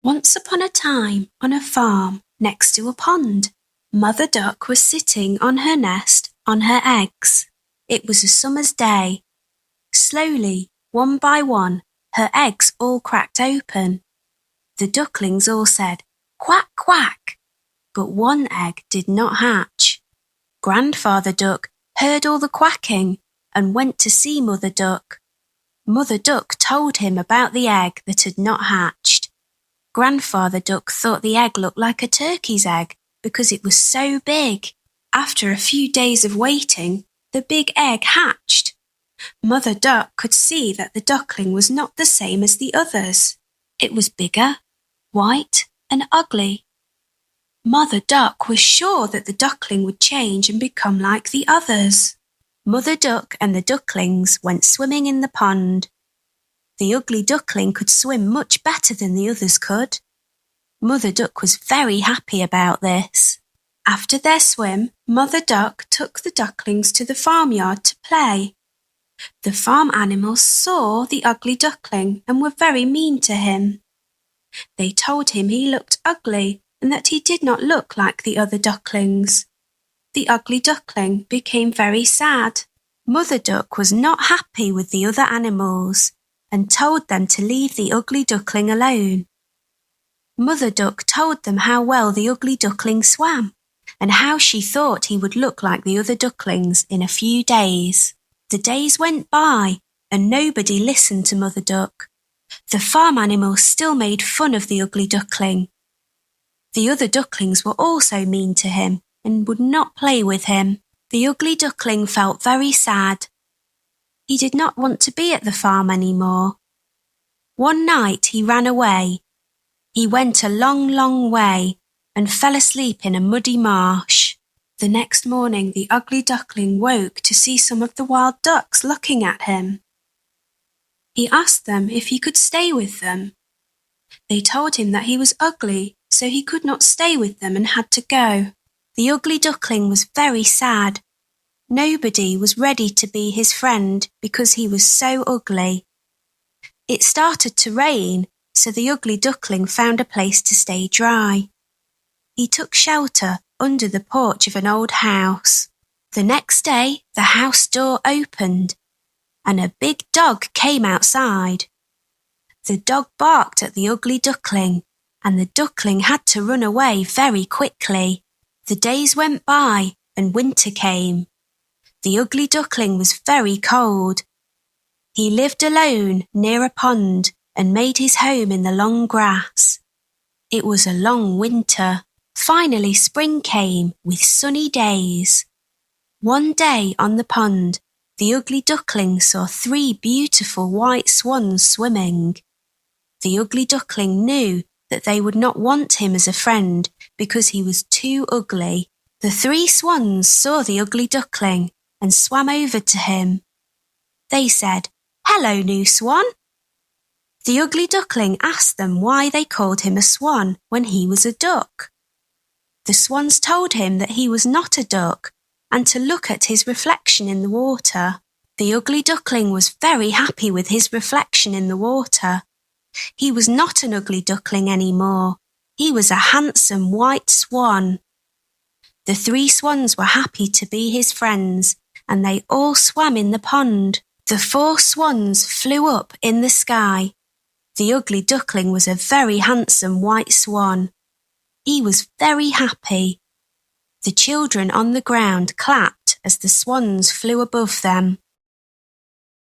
Once upon a time, on a farm next to a pond, Mother Duck was sitting on her nest on her eggs. It was a summer's day. Slowly, one by one, her eggs all cracked open. The ducklings all said, "Quack, quack," but one egg did not hatch. Grandfather Duck heard all the quacking and went to see Mother Duck. Mother Duck told him about the egg that had not hatched. Grandfather Duck thought the egg looked like a turkey's egg because it was so big. After a few days of waiting, the big egg hatched. Mother Duck could see that the duckling was not the same as the others. It was bigger, white, and ugly. Mother Duck was sure that the duckling would change and become like the others. Mother Duck and the ducklings went swimming in the pond. The ugly duckling could swim much better than the others could. Mother Duck was very happy about this. After their swim, Mother Duck took the ducklings to the farmyard to play. The farm animals saw the ugly duckling and were very mean to him. They told him he looked ugly and that he did not look like the other ducklings. The ugly duckling became very sad. Mother Duck was not happy with the other animals and told them to leave the ugly duckling alone. Mother Duck told them how well the ugly duckling swam and how she thought he would look like the other ducklings in a few days. The days went by and nobody listened to Mother Duck. The farm animals still made fun of the ugly duckling. The other ducklings were also mean to him and would not play with him. The ugly duckling felt very sad. He did not want to be at the farm anymore. One night he ran away. He went a long, long way and fell asleep in a muddy marsh. The next morning the ugly duckling woke to see some of the wild ducks looking at him. He asked them if he could stay with them. They told him that he was ugly, so he could not stay with them and had to go. The ugly duckling was very sad. Nobody was ready to be his friend because he was so ugly. It started to rain, so the ugly duckling found a place to stay dry. He took shelter under the porch of an old house. The next day, the house door opened, and a big dog came outside. The dog barked at the ugly duckling, and the duckling had to run away very quickly. The days went by, and winter came. The ugly duckling was very cold. He lived alone near a pond and made his home in the long grass. It was a long winter. Finally spring came with sunny days. One day on the pond, the ugly duckling saw 3 beautiful white swans swimming. The ugly duckling knew that they would not want him as a friend because he was too ugly. The 3 swans saw the ugly duckling and swam over to him. They said, "Hello, new swan." The ugly duckling asked them why they called him a swan when he was a duck. The swans told him that he was not a duck and to look at his reflection in the water. The ugly duckling was very happy with his reflection in the water. He was not an ugly duckling anymore. He was a handsome white swan. The 3 swans were happy to be his friends, and they all swam in the pond. The 4 swans flew up in the sky. The ugly duckling was a very handsome white swan. He was very happy. The children on the ground clapped as the swans flew above them.